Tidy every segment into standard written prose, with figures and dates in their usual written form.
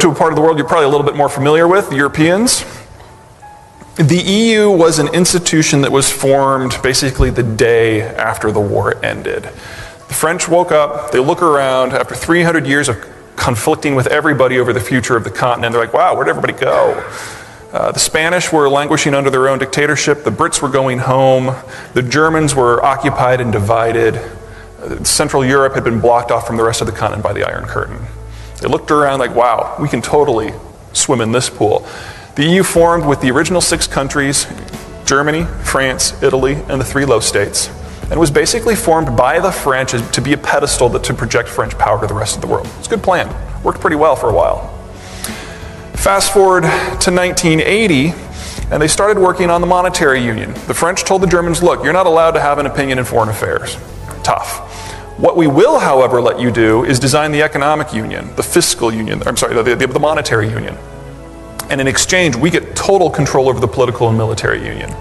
To a part of the world you're probably a little bit more familiar with, the Europeans. The EU was an institution that was formed basically the day after the war ended. The French woke up, they look around, after 300 years of conflicting with everybody over the future of the continent, they're like, wow, where'd everybody go? The Spanish were languishing under their own dictatorship, the Brits were going home, the Germans were occupied and divided, Central Europe had been blocked off from the rest of the continent by the Iron Curtain. They looked around like, wow, we can totally swim in this pool. The EU formed with the original 6 countries, Germany, France, Italy, and the 3 Low States, and was basically formed by the French to be a pedestal to project French power to the rest of the world. It's a good plan. Worked pretty well for a while. Fast forward to 1980, and they started working on the monetary union. The French told the Germans, look, you're not allowed to have an opinion in foreign affairs. Tough. What we will, however, let you do is design the economic union, the fiscal union, the monetary union. And in exchange, we get total control over the political and military union.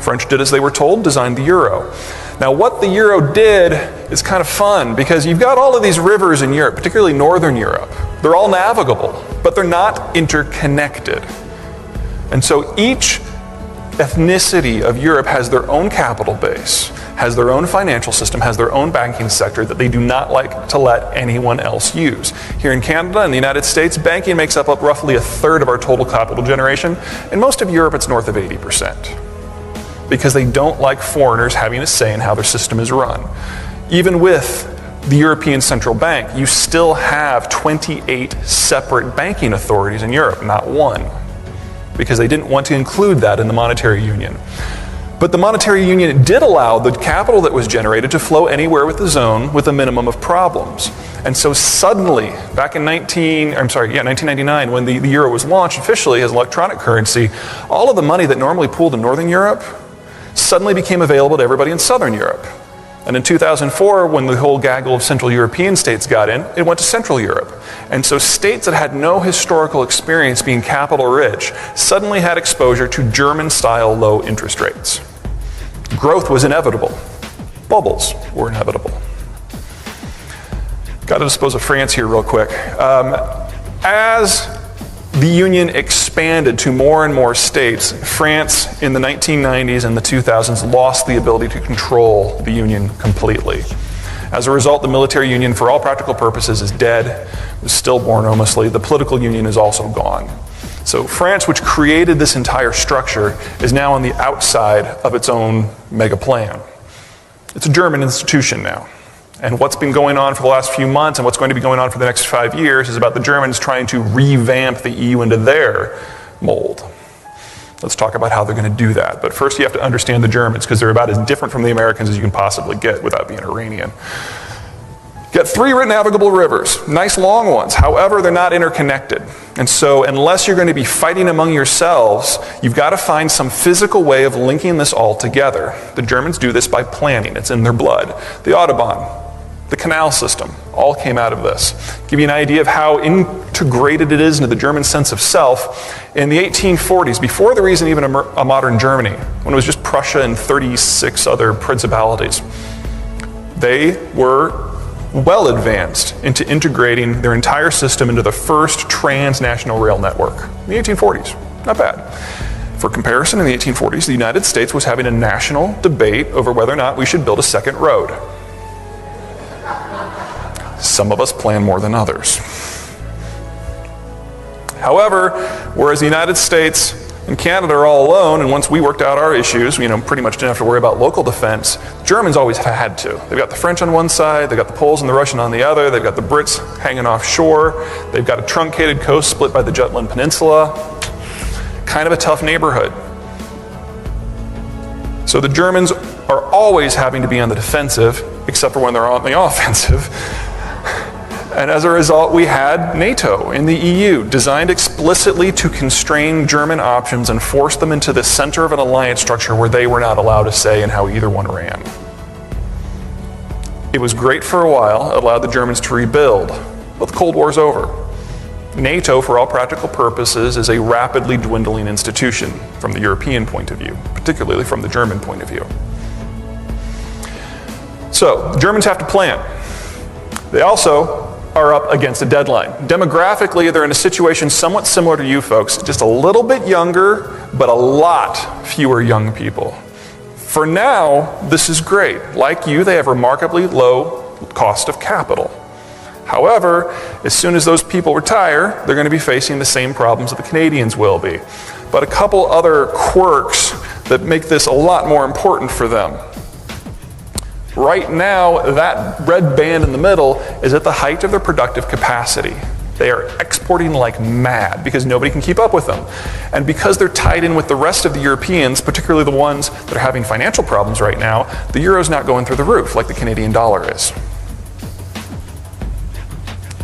French did as they were told, designed the euro. Now what the euro did is kind of fun because you've got all of these rivers in Europe, particularly Northern Europe. They're all navigable, but they're not interconnected. And so each ethnicity of Europe has their own capital base, has their own financial system, has their own banking sector that they do not like to let anyone else use. Here in Canada and the United States, banking makes up roughly 1/3 of our total capital generation. In most of Europe, it's north of 80%. Because they don't like foreigners having a say in how their system is run. Even with the European Central Bank, you still have 28 separate banking authorities in Europe, not one. Because they didn't want to include that in the monetary union. But the monetary union did allow the capital that was generated to flow anywhere with the zone with a minimum of problems. And so suddenly, back in 1999, when the euro was launched officially as electronic currency, all of the money that normally pooled in Northern Europe suddenly became available to everybody in Southern Europe. And in 2004, when the whole gaggle of Central European states got in, it went to Central Europe. And so states that had no historical experience being capital rich suddenly had exposure to German-style low interest rates. Growth was inevitable. Bubbles were inevitable. Got to dispose of France here real quick. As the union expanded to more and more states, France in the 1990s and the 2000s lost the ability to control the union completely. As a result, the military union, for all practical purposes, is dead. It was stillborn almostly. The political union is also gone. So France, which created this entire structure, is now on the outside of its own mega plan. It's a German institution now. And what's been going on for the last few months and what's going to be going on for the next 5 years is about the Germans trying to revamp the EU into their mold. Let's talk about how they're going to do that. But first you have to understand the Germans because they're about as different from the Americans as you can possibly get without being Iranian. Got 3 navigable rivers, nice long ones. However, they're not interconnected. And so unless you're going to be fighting among yourselves, you've got to find some physical way of linking this all together. The Germans do this by planning. It's in their blood. The Autobahn, the canal system, all came out of this. Give you an idea of how integrated it is into the German sense of self. In the 1840s, before there was even a modern Germany, when it was just Prussia and 36 other principalities, they were well advanced into integrating their entire system into the first transnational rail network in the 1840s. Not bad. For comparison, in the 1840s, the United States was having a national debate over whether or not we should build a second road. Some of us plan more than others. However, whereas the United States and Canada are all alone, and once we worked out our issues, pretty much didn't have to worry about local defense, Germans always had to. They've got the French on one side, they've got the Poles and the Russian on the other, they've got the Brits hanging offshore, they've got a truncated coast split by the Jutland Peninsula. Kind of a tough neighborhood. So the Germans are always having to be on the defensive, except for when they're on the offensive. And as a result, we had NATO in the EU, designed explicitly to constrain German options and force them into the center of an alliance structure where they were not allowed a say in how either one ran. It was great for a while, it allowed the Germans to rebuild, but the Cold War's over. NATO, for all practical purposes, is a rapidly dwindling institution from the European point of view, particularly from the German point of view. So, the Germans have to plan. They also are up against a deadline. Demographically, they're in a situation somewhat similar to you folks, just a little bit younger, but a lot fewer young people. For now, this is great. Like you, they have remarkably low cost of capital. However, as soon as those people retire, they're going to be facing the same problems that the Canadians will be. But a couple other quirks that make this a lot more important for them. Right now, that red band in the middle is at the height of their productive capacity. They are exporting like mad because nobody can keep up with them. And because they're tied in with the rest of the Europeans, particularly the ones that are having financial problems right now, the euro's not going through the roof like the Canadian dollar is.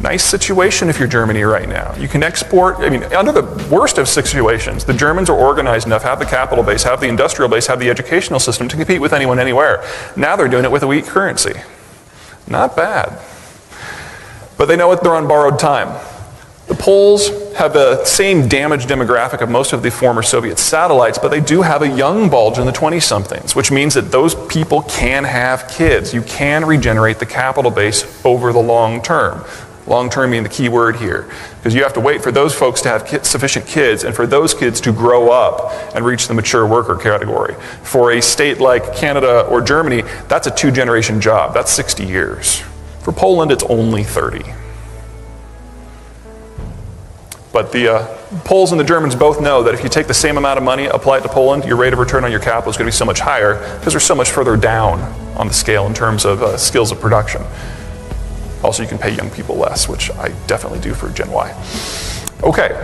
Nice situation if you're Germany right now. You can export, under the worst of situations, the Germans are organized enough, have the capital base, have the industrial base, have the educational system to compete with anyone anywhere. Now they're doing it with a weak currency. Not bad. But they know they're on borrowed time. The Poles have the same damaged demographic of most of the former Soviet satellites, but they do have a young bulge in the 20-somethings, which means that those people can have kids. You can regenerate the capital base over the long term. Long term being the key word here, because you have to wait for those folks to have sufficient kids and for those kids to grow up and reach the mature worker category. For a state like Canada or Germany, that's a 2-generation job. That's 60 years. For Poland, it's only 30. But the Poles and the Germans both know that if you take the same amount of money, apply it to Poland, your rate of return on your capital is going to be so much higher because they're so much further down on the scale in terms of skills of production. Also, you can pay young people less, which I definitely do for Gen Y. Okay,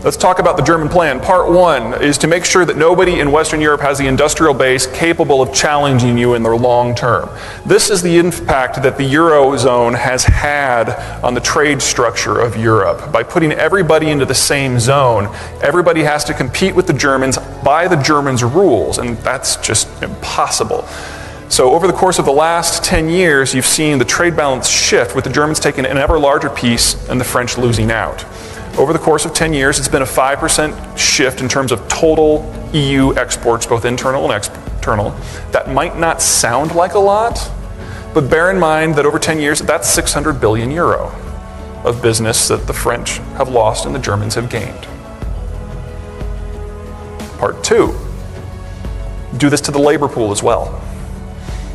let's talk about the German plan. Part 1 is to make sure that nobody in Western Europe has the industrial base capable of challenging you in the long term. This is the impact that the Eurozone has had on the trade structure of Europe. By putting everybody into the same zone, everybody has to compete with the Germans by the Germans' rules, and that's just impossible. So over the course of the last 10 years, you've seen the trade balance shift, with the Germans taking an ever larger piece and the French losing out. Over the course of 10 years, it's been a 5% shift in terms of total EU exports, both internal and external. That might not sound like a lot, but bear in mind that over 10 years, that's 600 billion euro of business that the French have lost and the Germans have gained. Part 2, do this to the labor pool as well.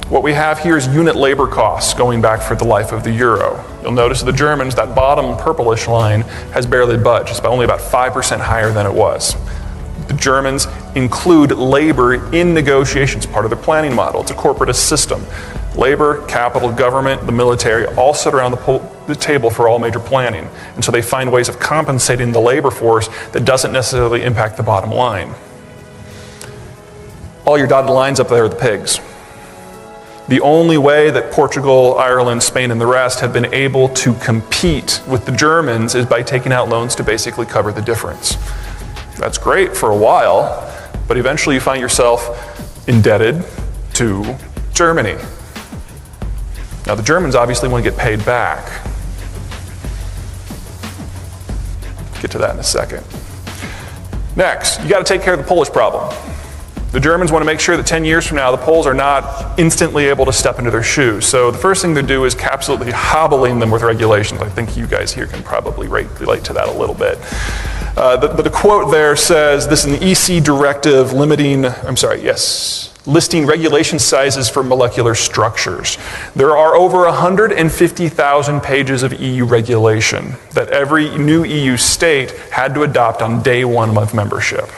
What we have here is unit labor costs going back for the life of the euro. You'll notice the Germans, that bottom purplish line has barely budged. It's only about 5% higher than it was. The Germans include labor in negotiations, part of their planning model. It's a corporatist system. Labor, capital, government, the military all sit around the table for all major planning. And so they find ways of compensating the labor force that doesn't necessarily impact the bottom line. All your dotted lines up there are the pigs. The only way that Portugal, Ireland, Spain, and the rest have been able to compete with the Germans is by taking out loans to basically cover the difference. That's great for a while, but eventually you find yourself indebted to Germany. Now the Germans obviously want to get paid back. Get to that in a second. Next, you got to take care of the Polish problem. The Germans want to make sure that 10 years from now, the Poles are not instantly able to step into their shoes. So the first thing they do is absolutely hobbling them with regulations. I think you guys here can probably relate to that a little bit. The quote there says, this is an EC directive listing regulation sizes for molecular structures. There are over 150,000 pages of EU regulation that every new EU state had to adopt on day 1 of membership.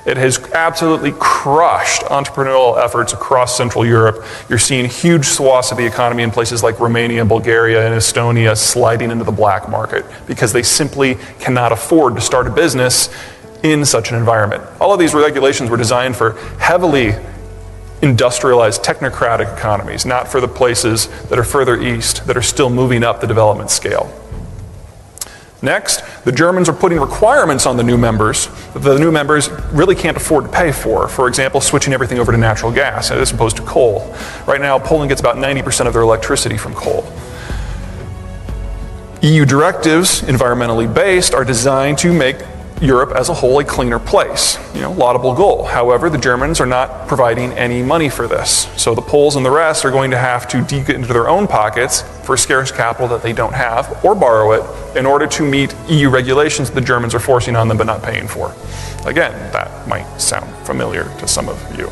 It has absolutely crushed entrepreneurial efforts across Central Europe. You're seeing huge swaths of the economy in places like Romania, Bulgaria, and Estonia sliding into the black market because they simply cannot afford to start a business in such an environment. All of these regulations were designed for heavily industrialized technocratic economies, not for the places that are further east that are still moving up the development scale. Next, the Germans are putting requirements on the new members that the new members really can't afford to pay for. For example, switching everything over to natural gas as opposed to coal. Right now, Poland gets about 90% of their electricity from coal. EU directives, environmentally based, are designed to make Europe as a whole a cleaner place. Laudable goal. However, the Germans are not providing any money for this. So the Poles and the rest are going to have to dig into their own pockets for scarce capital that they don't have, or borrow it, in order to meet EU regulations the Germans are forcing on them but not paying for. Again, that might sound familiar to some of you.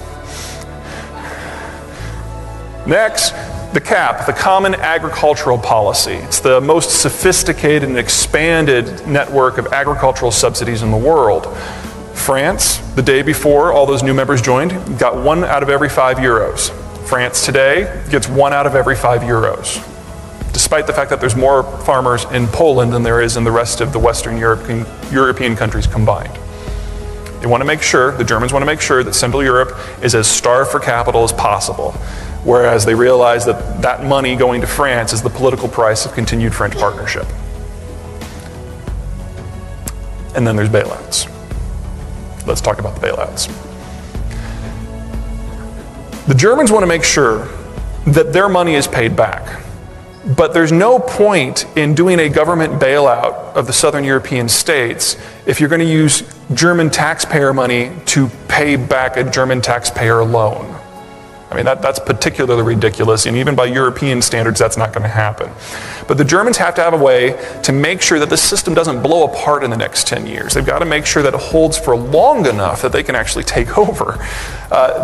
Next, the CAP, the Common Agricultural Policy. It's the most sophisticated and expanded network of agricultural subsidies in the world. France, the day before all those new members joined, got 1 out of every 5 euros. France today gets 1 out of every 5 euros, despite the fact that there's more farmers in Poland than there is in the rest of the Western European countries combined. They want to make sure, the Germans want to make sure that Central Europe is as starved for capital as possible, whereas they realize that that money going to France is the political price of continued French partnership. And then there's bailouts. Let's talk about the bailouts. The Germans want to make sure that their money is paid back. But there's no point in doing a government bailout of the Southern European states if you're going to use German taxpayer money to pay back a German taxpayer loan. I mean, that's particularly ridiculous, and even by European standards, that's not going to happen. But the Germans have to have a way to make sure that the system doesn't blow apart in the next 10 years. They've got to make sure that it holds for long enough that they can actually take over.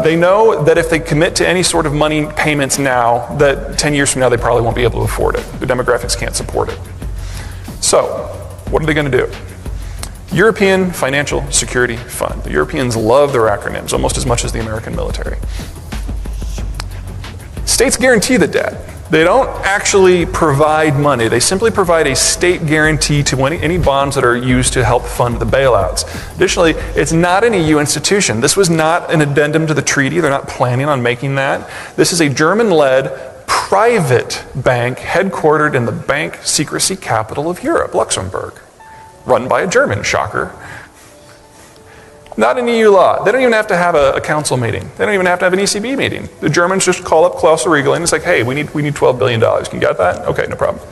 They know that if they commit to any sort of money payments now, that 10 years from now, they probably won't be able to afford it. The demographics can't support it. So, what are they going to do? European Financial Security Fund. The Europeans love their acronyms almost as much as the American military. States guarantee the debt. They don't actually provide money. They simply provide a state guarantee to any bonds that are used to help fund the bailouts. Additionally, it's not an EU institution. This was not an addendum to the treaty. They're not planning on making that. This is a German-led private bank headquartered in the bank secrecy capital of Europe, Luxembourg, run by a German, shocker. Not an EU law. They don't even have to have a council meeting. They don't even have to have an ECB meeting. The Germans just call up Klaus Regel and it's like, hey, we need $12 billion. Can you get that? Okay, no problem.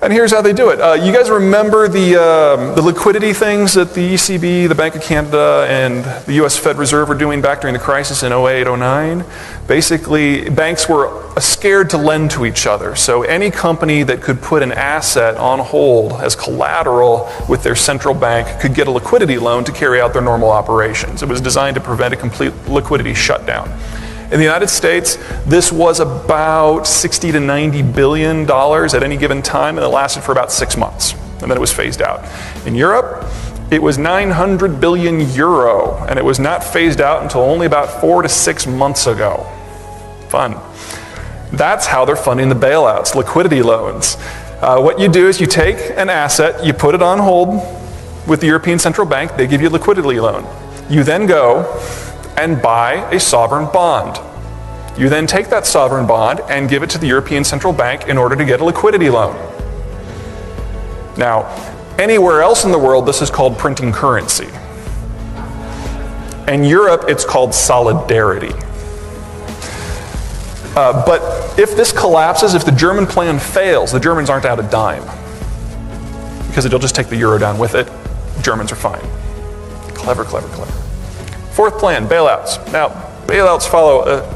And here's how they do it. You guys remember the liquidity things that the ECB, the Bank of Canada, and the US Fed Reserve were doing back during the crisis in 08, 09? Basically, banks were scared to lend to each other. So any company that could put an asset on hold as collateral with their central bank could get a liquidity loan to carry out their normal operations. It was designed to prevent a complete liquidity shutdown. In the United States, this was about $60 to $90 billion at any given time, and it lasted for about 6 months, and then it was phased out. In Europe, it was 900 billion euro, and it was not phased out until only about 4 to 6 months ago. Fun. That's how they're funding the bailouts, liquidity loans. What you do is you take an asset, you put it on hold with the European Central Bank, they give you a liquidity loan. You then go and buy a sovereign bond. You then take that sovereign bond and give it to the European Central Bank in order to get a liquidity loan. Now, anywhere else in the world, this is called printing currency. In Europe, it's called solidarity. But if this collapses, if the German plan fails, the Germans aren't out a dime, because it'll just take the euro down with it. Germans are fine. Clever, clever, clever. Fourth plan, bailouts. Now, bailouts follow,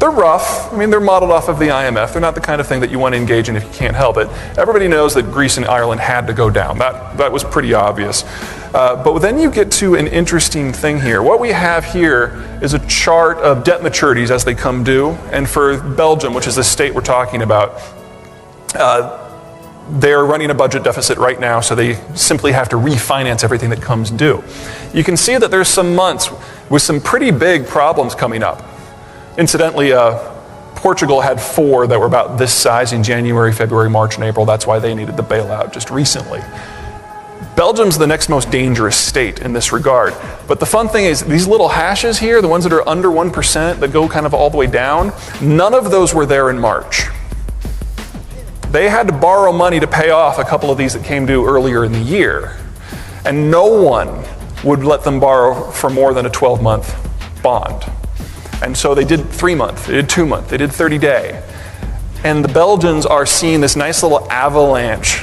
they're rough. I mean, they're modeled off of the IMF. They're not the kind of thing that you want to engage in if you can't help it. Everybody knows that Greece and Ireland had to go down. That was pretty obvious. But then you get to an interesting thing here. What we have here is a chart of debt maturities as they come due. And for Belgium, which is the state we're talking about, they're running a budget deficit right now, so they simply have to refinance everything that comes due. You can see that there's some months with some pretty big problems coming up. Incidentally, Portugal had 4 that were about this size in January, February, March, and April. That's why they needed the bailout just recently. Belgium's the next most dangerous state in this regard. But the fun thing is, these little hashes here, the ones that are under 1% that go kind of all the way down, none of those were there in March. They had to borrow money to pay off a couple of these that came due earlier in the year. And no one would let them borrow for more than a 12-month bond. And so they did 3-month, they did 2-month, they did 30-day. And the Belgians are seeing this nice little avalanche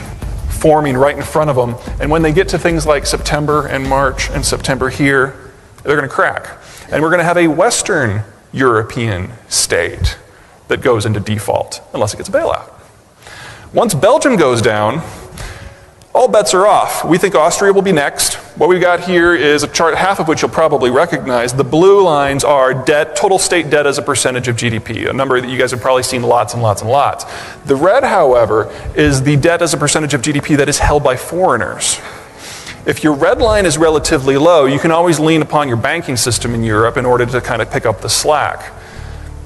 forming right in front of them. And when they get to things like September and March and September here, they're going to crack. And we're going to have a Western European state that goes into default, unless it gets a bailout. Once Belgium goes down, all bets are off. We think Austria will be next. What we've got here is a chart, half of which you'll probably recognize. The blue lines are debt, total state debt as a percentage of GDP, a number that you guys have probably seen lots and lots and lots. The red, however, is the debt as a percentage of GDP that is held by foreigners. If your red line is relatively low, you can always lean upon your banking system in Europe in order to kind of pick up the slack.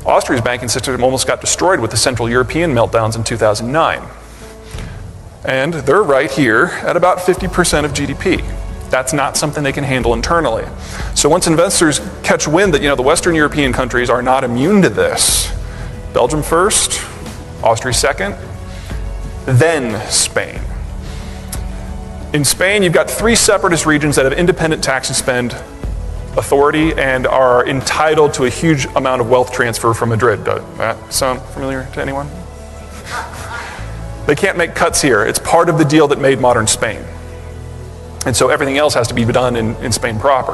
Austria's banking system almost got destroyed with the Central European meltdowns in 2009. And they're right here at about 50% of GDP. That's not something they can handle internally. So once investors catch wind that the Western European countries are not immune to this, Belgium first, Austria second, then Spain. In Spain, you've got 3 separatist regions that have independent tax and spend authority and are entitled to a huge amount of wealth transfer from Madrid. Does that sound familiar to anyone? They can't make cuts here. It's part of the deal that made modern Spain. And so everything else has to be done in Spain proper.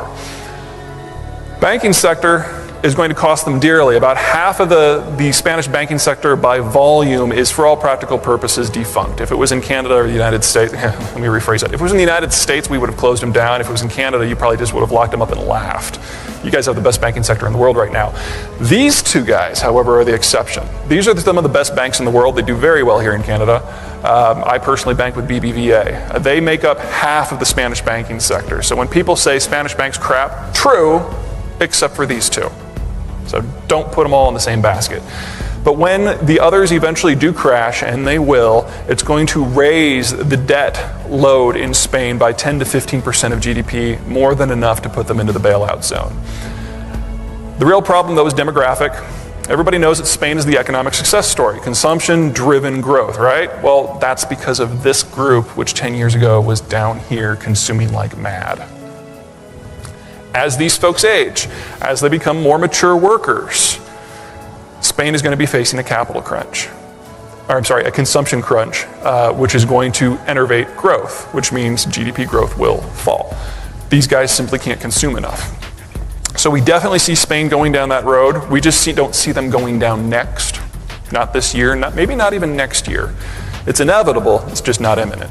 Banking sector is going to cost them dearly. About half of the Spanish banking sector by volume is, for all practical purposes, defunct. If it was in Canada or the United States, let me rephrase that. If it was in the United States, we would have closed them down. If it was in Canada, you probably just would have locked them up and laughed. You guys have the best banking sector in the world right now. These 2 guys, however, are the exception. These are some of the best banks in the world. They do very well here in Canada. I personally bank with BBVA. They make up half of the Spanish banking sector. So when people say Spanish banks crap, true, except for these 2. So don't put them all in the same basket. But when the others eventually do crash, and they will, it's going to raise the debt load in Spain by 10 to 15% of GDP, more than enough to put them into the bailout zone. The real problem, though, is demographic. Everybody knows that Spain is the economic success story, consumption-driven growth, right? Well, that's because of this group, which 10 years ago was down here consuming like mad. As these folks age, as they become more mature workers, Spain is going to be facing a capital crunch. A consumption crunch, which is going to enervate growth, which means GDP growth will fall. These guys simply can't consume enough. So we definitely see Spain going down that road. We just don't see them going down next. Not this year, maybe not even next year. It's inevitable, it's just not imminent.